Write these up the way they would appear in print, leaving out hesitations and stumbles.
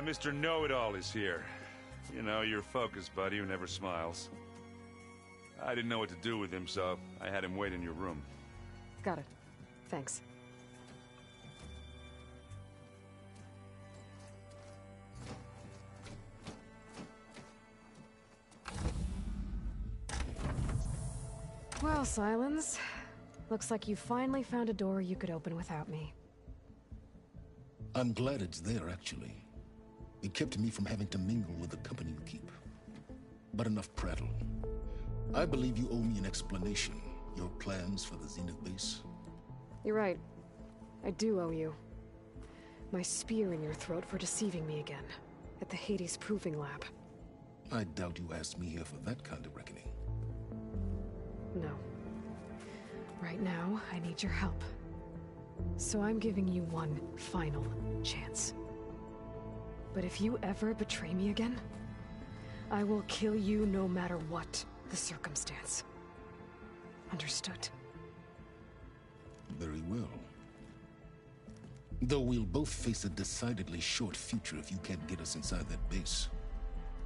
Mr. Know-It-All is here. You know, your focus buddy who never smiles. I didn't know what to do with him, so I had him wait in your room. Got it. Thanks. Well, Silence. Looks like you finally found a door you could open without me. I'm glad it's there, actually. It kept me from having to mingle with the company you keep. But enough prattle. I believe you owe me an explanation. Your plans for the Zenith base? You're right. I do owe you. My spear in your throat for deceiving me again. At the Hades Proving Lab. I doubt you asked me here for that kind of reckoning. No. Right now, I need your help. So I'm giving you one final chance. But if you ever betray me again, I will kill you no matter what the circumstance. Understood? Very well. Though we'll both face a decidedly short future if you can't get us inside that base.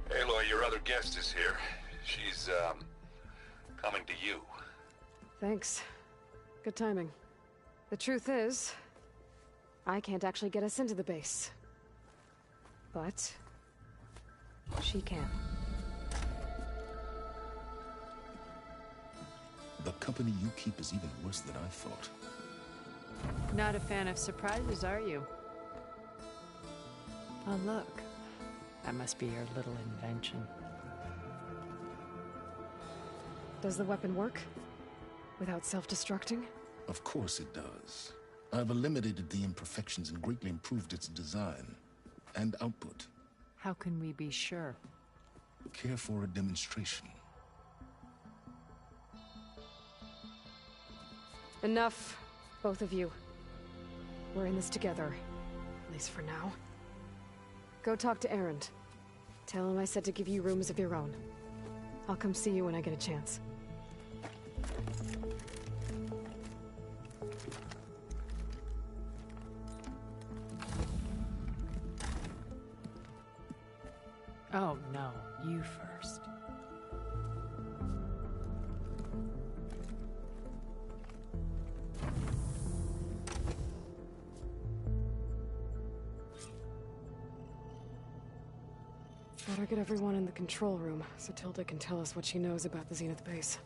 Aloy, your other guest is here. She's, coming to you. Thanks. Good timing. The truth is, I can't actually get us into the base. But she can. The company you keep is even worse than I thought. Not a fan of surprises, are you? Oh, look. That must be your little invention. Does the weapon work? Without self-destructing? Of course it does. I've eliminated the imperfections and greatly improved its design and output. How can we be sure? Care for a demonstration? Enough, both of you. We're in this together, at least for now. Go talk to Erend. Tell him I said to give you rooms of your own. I'll come see you when I get a chance. Oh, no. You first. Better get everyone in the control room so Tilda can tell us what she knows about the Zenith base.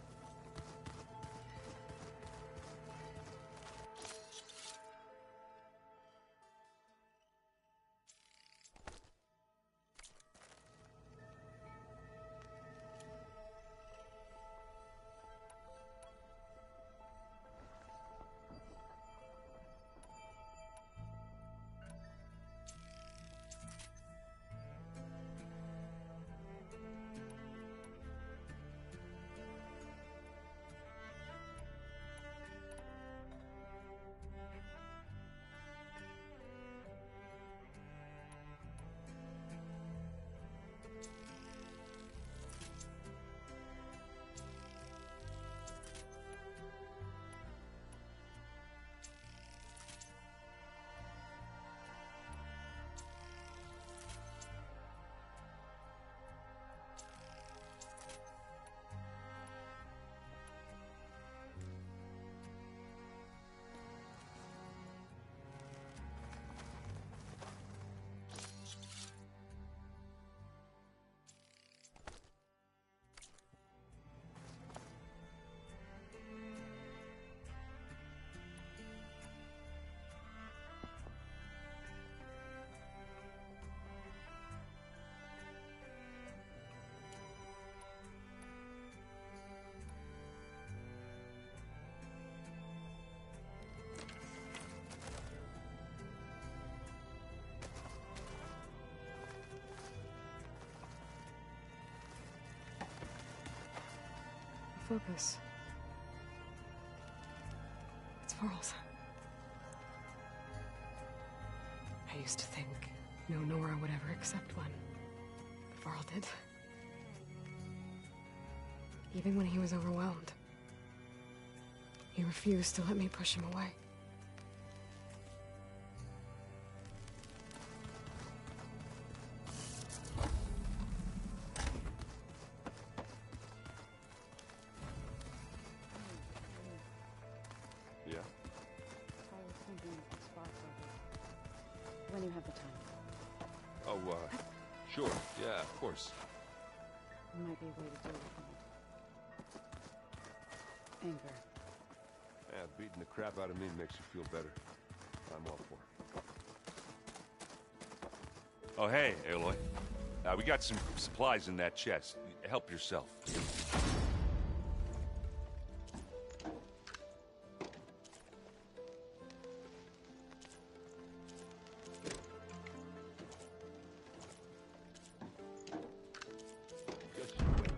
Focus. It's Varl's. I used to think no Nora would ever accept one. But Varl did. Even when he was overwhelmed. He refused to let me push him away. Sure, yeah, of course. Might be a way to deal with him. Anger. Yeah, beating the crap out of me makes you feel better. I'm all for it. Oh, hey, Aloy. We got some supplies in that chest. Help yourself. Just you wait.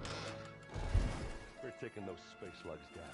We're taking those space slugs down.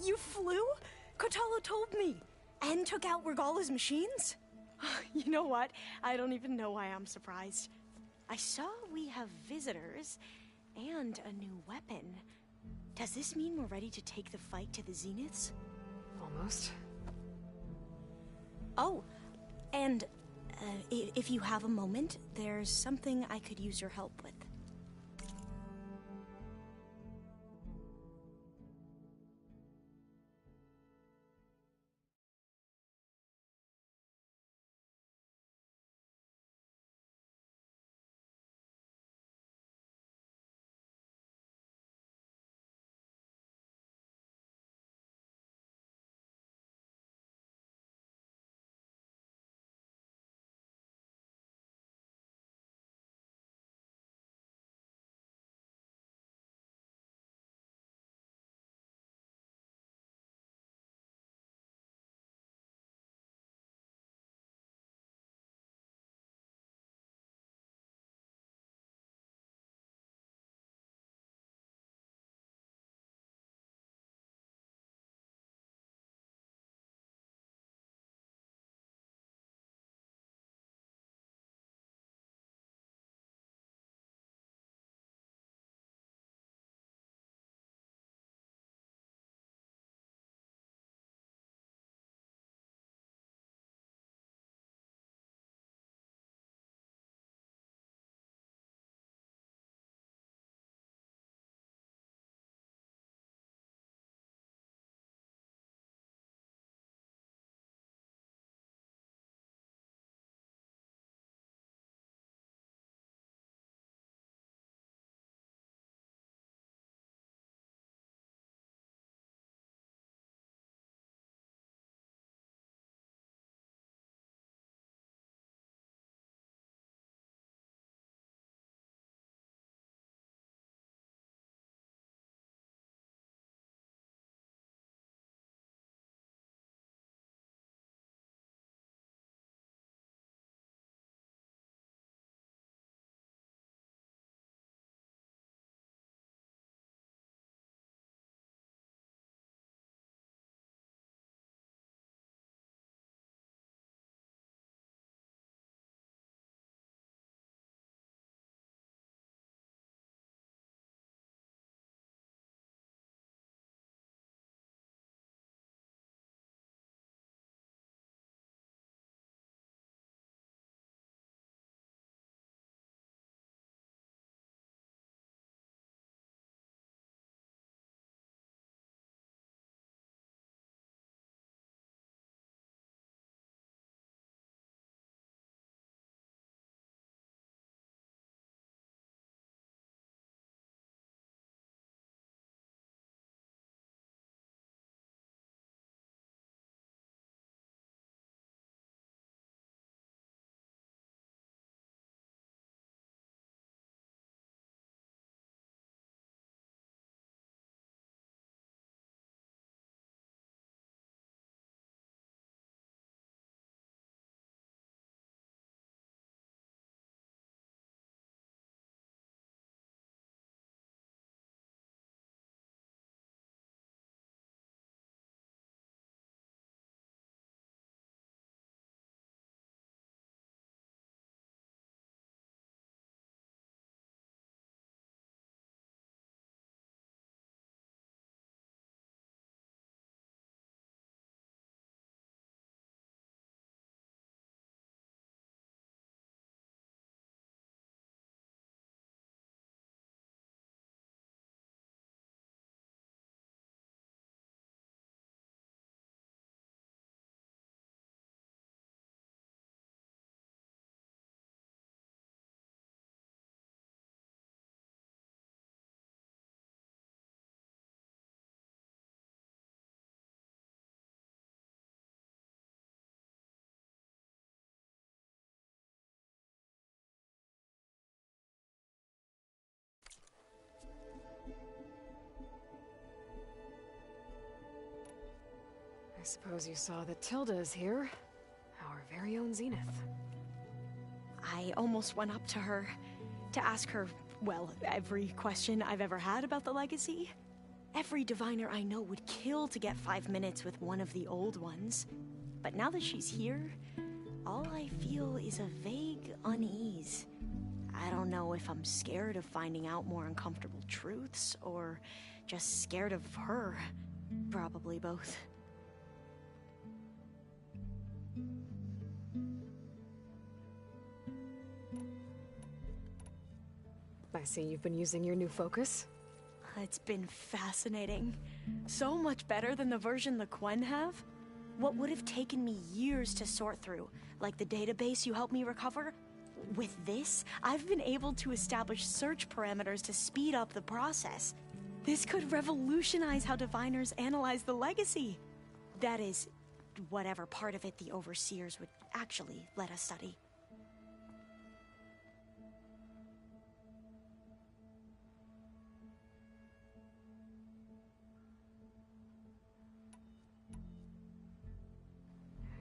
You flew? Kotalo told me. And took out Regala's machines? You know what? I don't even know why I'm surprised. I saw we have visitors and a new weapon. Does this mean we're ready to take the fight to the Zeniths? Almost. Oh, and if you have a moment, there's something I could use your help with. I suppose you saw that Tilda is here. Our very own Zenith. I almost went up to her to ask her, well, every question I've ever had about the legacy. Every diviner I know would kill to get 5 minutes with one of the old ones. But now that she's here, all I feel is a vague unease. I don't know if I'm scared of finding out more uncomfortable truths, or just scared of her. Probably both. I see you've been using your new focus. It's been fascinating. So much better than the version the Quen have. What would have taken me years to sort through, like the database you helped me recover, with this, I've been able to establish search parameters to speed up the process. This could revolutionize how diviners analyze the legacy. That is, whatever part of it the overseers would actually let us study.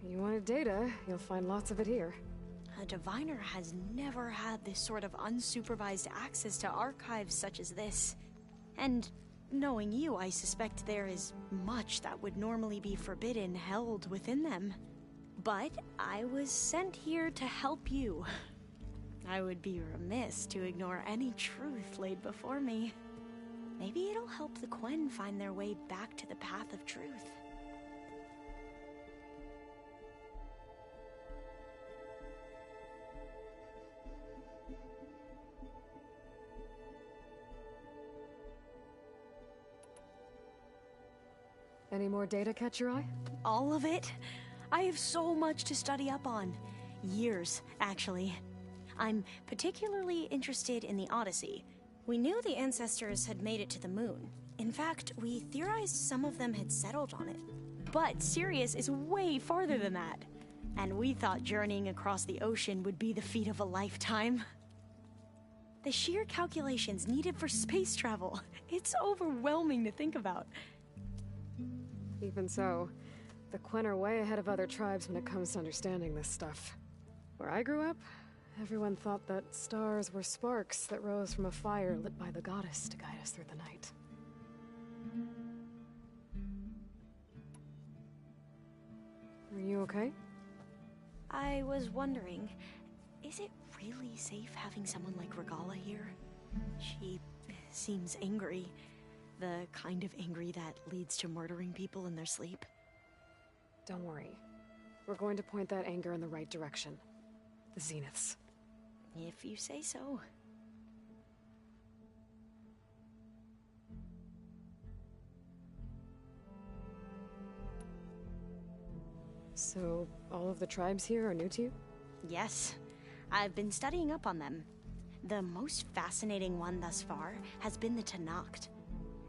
You wanted data, you'll find lots of it here. A diviner has never had this sort of unsupervised access to archives such as this. And knowing you, I suspect there is much that would normally be forbidden held within them. But I was sent here to help you. I would be remiss to ignore any truth laid before me. Maybe it'll help the Quen find their way back to the path of truth. Any more data catch your eye? All of it? I have so much to study up on. Years, actually. I'm particularly interested in the Odyssey. We knew the ancestors had made it to the moon. In fact, we theorized some of them had settled on it. But Sirius is way farther than that. And we thought journeying across the ocean would be the feat of a lifetime. The sheer calculations needed for space travel, it's overwhelming to think about. Even so, the Quen are way ahead of other tribes when it comes to understanding this stuff. Where I grew up, everyone thought that stars were sparks that rose from a fire lit by the goddess to guide us through the night. Are you okay? I was wondering, is it really safe having someone like Regala here? She seems angry. The kind of angry that leads to murdering people in their sleep. Don't worry. We're going to point that anger in the right direction. The Zeniths. If you say so. So, all of the tribes here are new to you? Yes. I've been studying up on them. The most fascinating one thus far has been the Tenakth.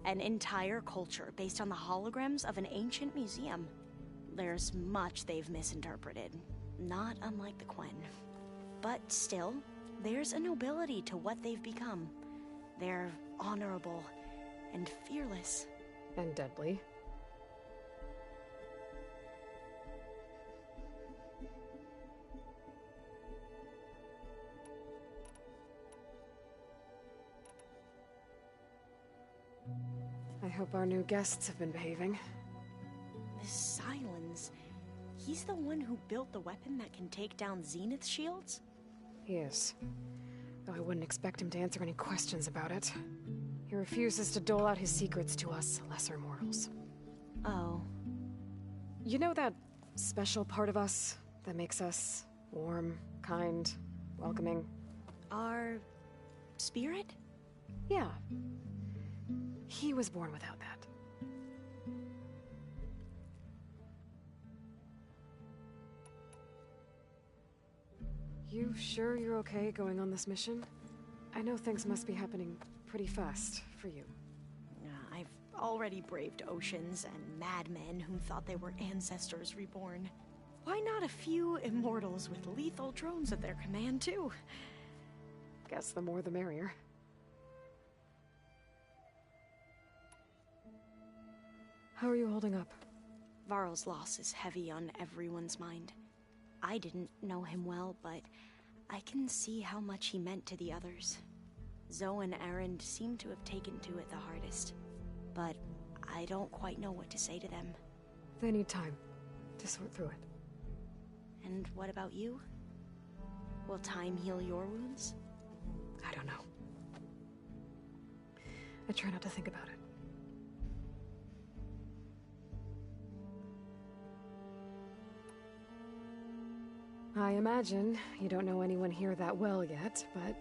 An entire culture based on the holograms of an ancient museum. There's much they've misinterpreted, not unlike the Quen. But still, there's a nobility to what they've become. They're honorable and fearless. And deadly. I hope our new guests have been behaving. This Silence, he's the one who built the weapon that can take down Zenith shields? He is. Though I wouldn't expect him to answer any questions about it. He refuses to dole out his secrets to us lesser mortals. Oh. You know that special part of us that makes us warm, kind, welcoming? Our spirit? Yeah. He was born without that. You sure you're okay going on this mission? I know things must be happening pretty fast for you. I've already braved oceans and madmen who thought they were ancestors reborn. Why not a few immortals with lethal drones at their command, too? Guess the more the merrier. How are you holding up? Varl's loss is heavy on everyone's mind. I didn't know him well, but I can see how much he meant to the others. Zoe and Aaron seem to have taken to it the hardest, but I don't quite know what to say to them. They need time to sort through it. And what about you? Will time heal your wounds? I don't know. I try not to think about it. I imagine you don't know anyone here that well yet, but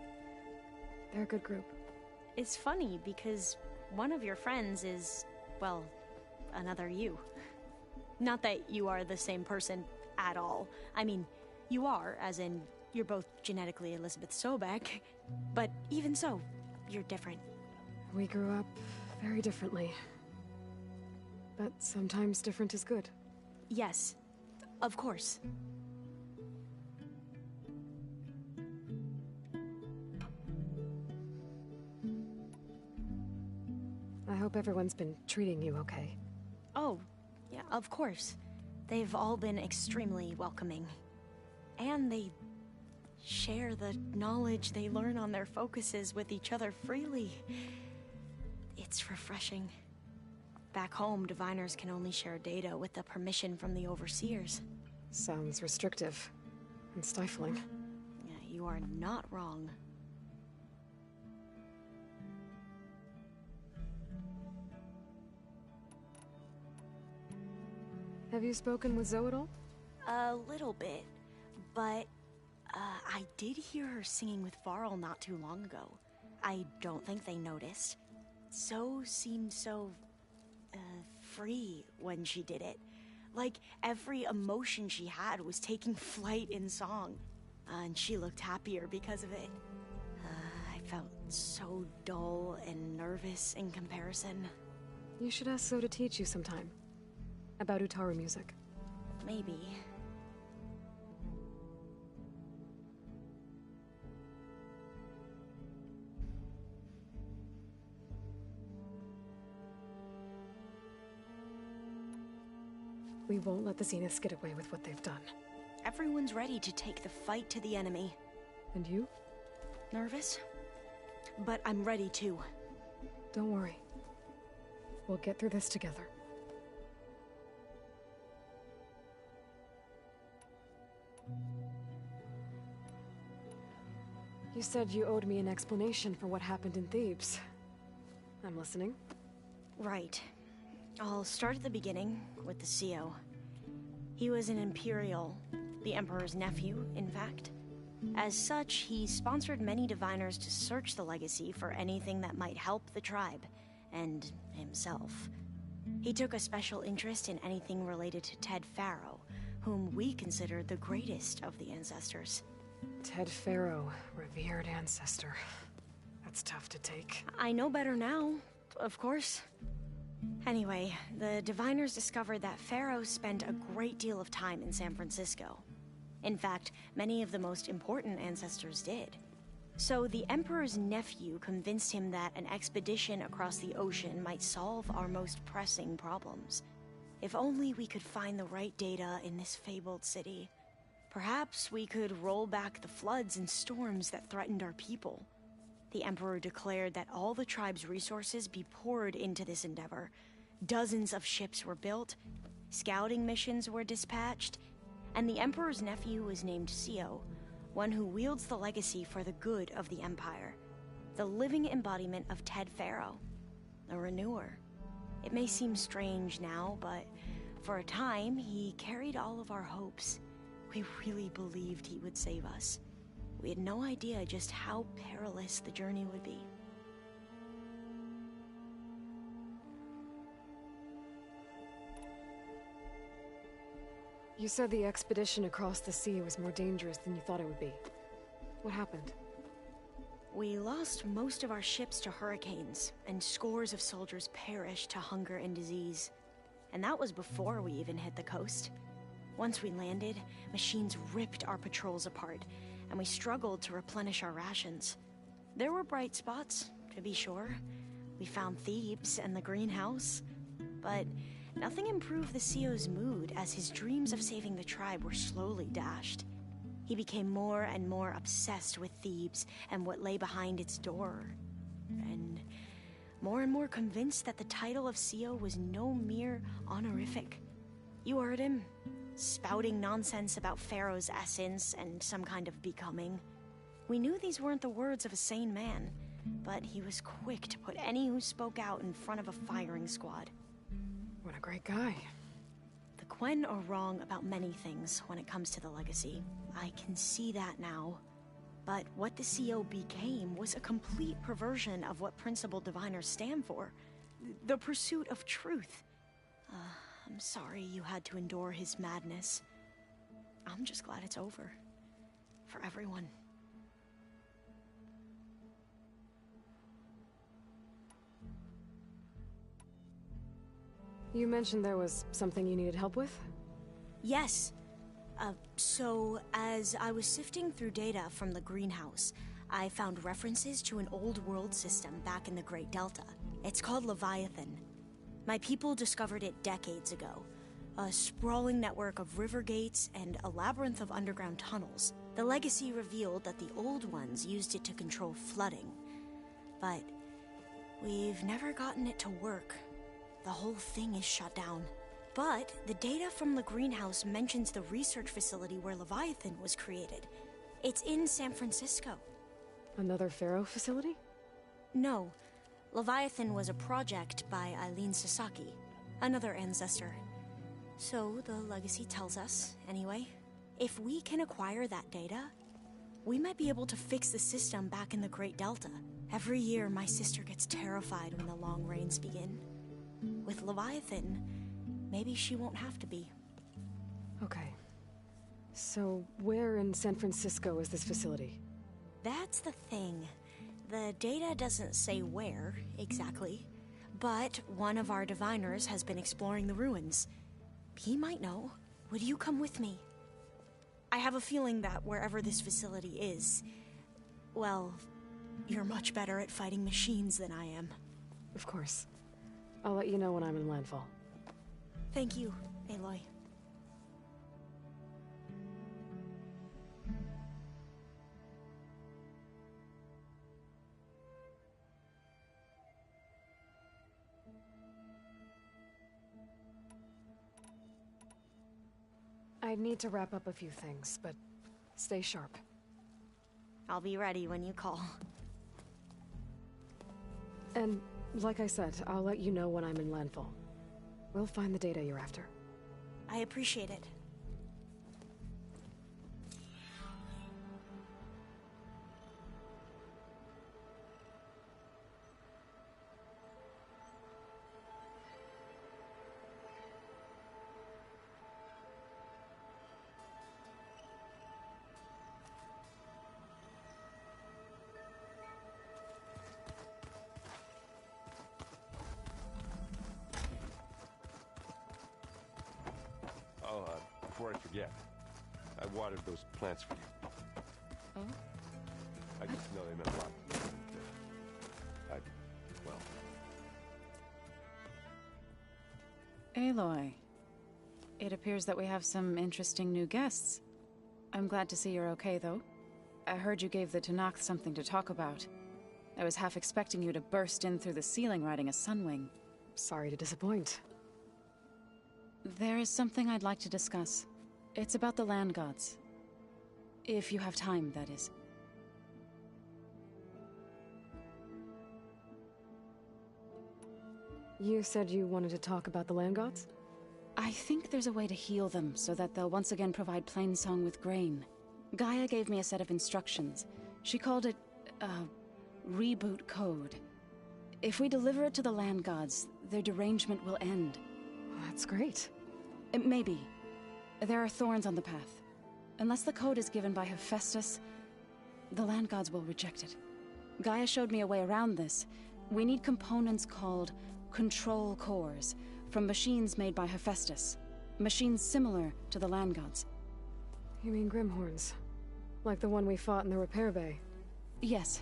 they're a good group. It's funny because one of your friends is, well, another you. Not that you are the same person at all. I mean, you are, as in, you're both genetically Elizabeth Sobek, but even so, you're different. We grew up very differently. But sometimes different is good. Yes, of course. I hope everyone's been treating you okay. Oh, yeah, of course. They've all been extremely welcoming. And they share the knowledge they learn on their focuses with each other freely. It's refreshing. Back home, diviners can only share data with the permission from the overseers. Sounds restrictive and stifling. Yeah, you are not wrong. Have you spoken with Zoe at all? A little bit, but I did hear her singing with Varl not too long ago. I don't think they noticed. Zoe seemed so free when she did it. Like every emotion she had was taking flight in song. And she looked happier because of it. I felt so dull and nervous in comparison. You should ask Zoe to teach you sometime. About Utaru music. Maybe. We won't let the Zeniths get away with what they've done. Everyone's ready to take the fight to the enemy. And you? Nervous? But I'm ready too. Don't worry. We'll get through this together. You said you owed me an explanation for what happened in Thebes. I'm listening. Right. I'll start at the beginning with the CO. He was an Imperial, the Emperor's nephew, in fact. As such, he sponsored many diviners to search the legacy for anything that might help the tribe, and himself. He took a special interest in anything related to Ted Faro, whom we consider the greatest of the ancestors. Ted Faro, revered ancestor. That's tough to take. I know better now, of course. Anyway, the diviners discovered that Faro spent a great deal of time in San Francisco. In fact, many of the most important ancestors did. So the Emperor's nephew convinced him that an expedition across the ocean might solve our most pressing problems. If only we could find the right data in this fabled city. Perhaps we could roll back the floods and storms that threatened our people. The Emperor declared that all the tribe's resources be poured into this endeavor. Dozens of ships were built, scouting missions were dispatched, and the Emperor's nephew was named Sio, one who wields the legacy for the good of the Empire. The living embodiment of Ted Faro, a renewer. It may seem strange now, but for a time, he carried all of our hopes. We really believed he would save us. We had no idea just how perilous the journey would be. You said the expedition across the sea was more dangerous than you thought it would be. What happened? We lost most of our ships to hurricanes, and scores of soldiers perished to hunger and disease. And that was before we even hit the coast. Once we landed, machines ripped our patrols apart, and we struggled to replenish our rations. There were bright spots, to be sure. We found Thebes and the greenhouse. But nothing improved the CEO's mood as his dreams of saving the tribe were slowly dashed. He became more and more obsessed with Thebes and what lay behind its door. And more convinced that the title of CEO was no mere honorific. You heard him, spouting nonsense about Pharaoh's essence and some kind of becoming. We knew these weren't the words of a sane man, but he was quick to put any who spoke out in front of a firing squad. What a great guy. The Quen are wrong about many things when it comes to the legacy. I can see that now. But what the CO became was a complete perversion of what principled diviners stand for. The pursuit of truth. I'm sorry you had to endure his madness. I'm just glad it's over. For everyone. You mentioned there was something you needed help with? Yes. So, as I was sifting through data from the greenhouse, I found references to an old world system back in the Great Delta. It's called Leviathan. My people discovered it decades ago. A sprawling network of river gates and a labyrinth of underground tunnels. The legacy revealed that the old ones used it to control flooding. But we've never gotten it to work. The whole thing is shut down. But the data from the greenhouse mentions the research facility where Leviathan was created. It's in San Francisco. Another Pharaoh facility? No. Leviathan was a project by Eileen Sasaki, another ancestor. So the legacy tells us, anyway, if we can acquire that data, we might be able to fix the system back in the Great Delta. Every year, my sister gets terrified when the long rains begin. With Leviathan, maybe she won't have to be. Okay. So, where in San Francisco is this facility? That's the thing. The data doesn't say where, exactly. But one of our diviners has been exploring the ruins. He might know. Would you come with me? I have a feeling that wherever this facility is, well, you're much better at fighting machines than I am. Of course. I'll let you know when I'm in landfall. Thank you, Aloy. I need to wrap up a few things, but stay sharp. I'll be ready when you call. And, like I said, I'll let you know when I'm in landfall. We'll find the data you're after. I appreciate it. Before I forget, I watered those plants for you. Oh? I just know they meant a lot. Aloy, it appears that we have some interesting new guests. I'm glad to see you're okay, though. I heard you gave the Tanakh something to talk about. I was half expecting you to burst in through the ceiling riding a sunwing. Sorry to disappoint. There is something I'd like to discuss. It's about the land gods. If you have time, that is. You said you wanted to talk about the land gods? I think there's a way to heal them so that they'll once again provide Plainsong with grain. Gaia gave me a set of instructions. She called it a reboot code. If we deliver it to the land gods, their derangement will end. That's great. Maybe. There are thorns on the path. Unless the code is given by Hephaestus, the land gods will reject it. Gaia showed me a way around this. We need components called control cores from machines made by Hephaestus. Machines similar to the land gods. You mean Grimhorns? Like the one we fought in the repair bay? Yes.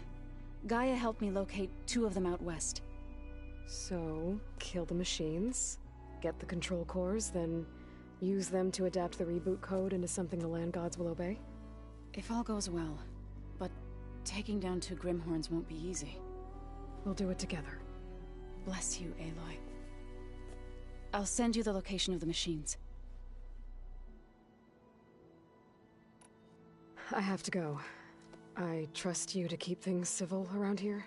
Gaia helped me locate 2 of them out west. So, kill the machines, Get the control cores, then use them to adapt the reboot code into something the land gods will obey? If all goes well. But taking down 2 Grimhorns won't be easy. We'll do it together. Bless you, Aloy. I'll send you the location of the machines. I have to go. I trust you to keep things civil around here?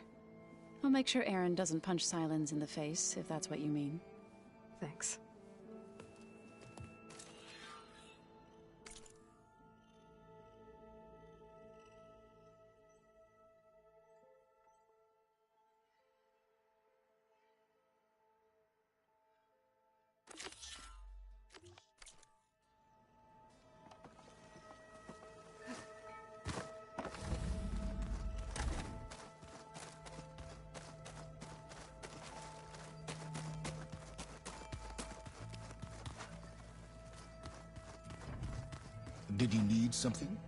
I'll make sure Aaron doesn't punch Sylens in the face, if that's what you mean. Thanks. Did you need something?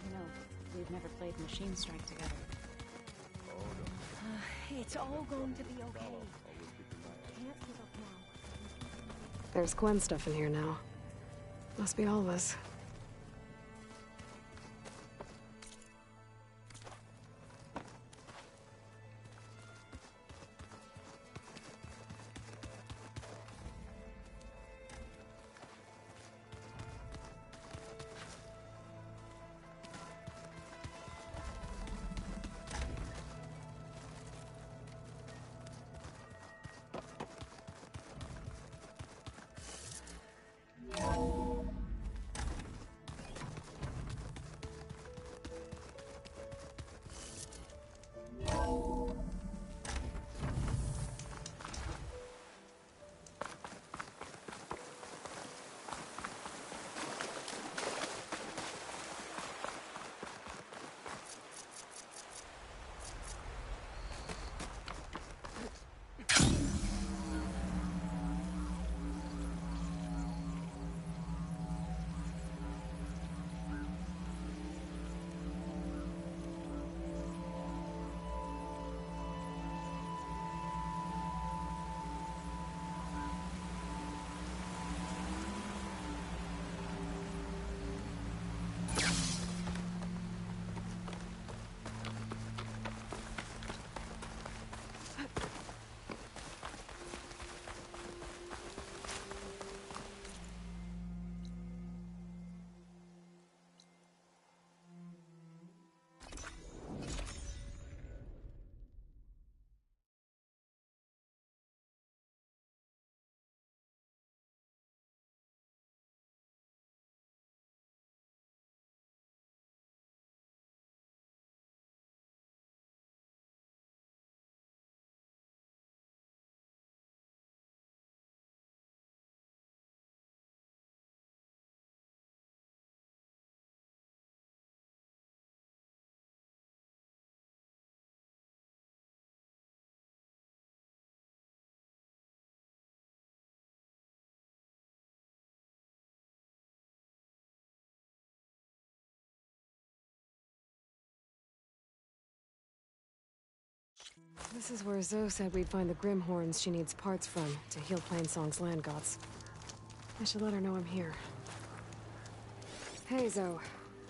You know, we've never played Machine Strike together. It's all going to be okay. Can't give up now. There's Gwen stuff in here now. Must be all of us. This is where Zoe said we'd find the Grimhorns she needs parts from to heal Plainsong's land gods. I should let her know I'm here. Hey, Zoe.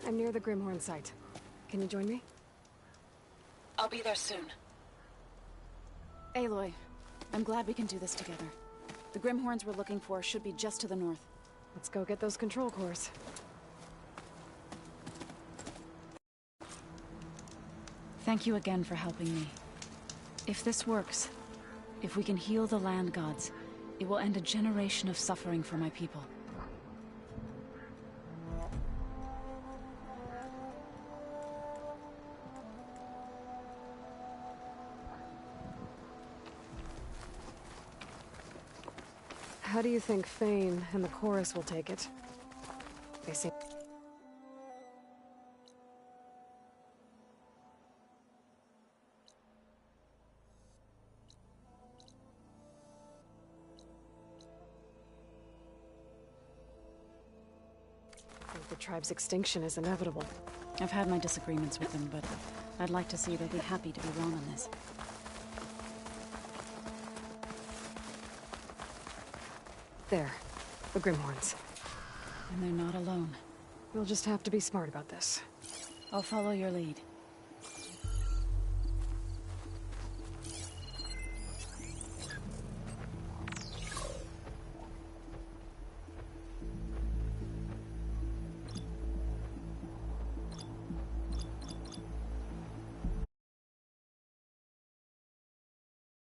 I'm near the Grimhorn site. Can you join me? I'll be there soon. Aloy, I'm glad we can do this together. The Grimhorns we're looking for should be just to the north. Let's go get those control cores. Thank you again for helping me. If this works, if we can heal the land gods, it will end a generation of suffering for my people. How do you think Fane and the chorus will take it? They seem... I think the tribe's extinction is inevitable. I've had my disagreements with them, but I'd like to see they'll be happy to be wrong on this. There. The Grimhorns. And they're not alone. We'll just have to be smart about this. I'll follow your lead.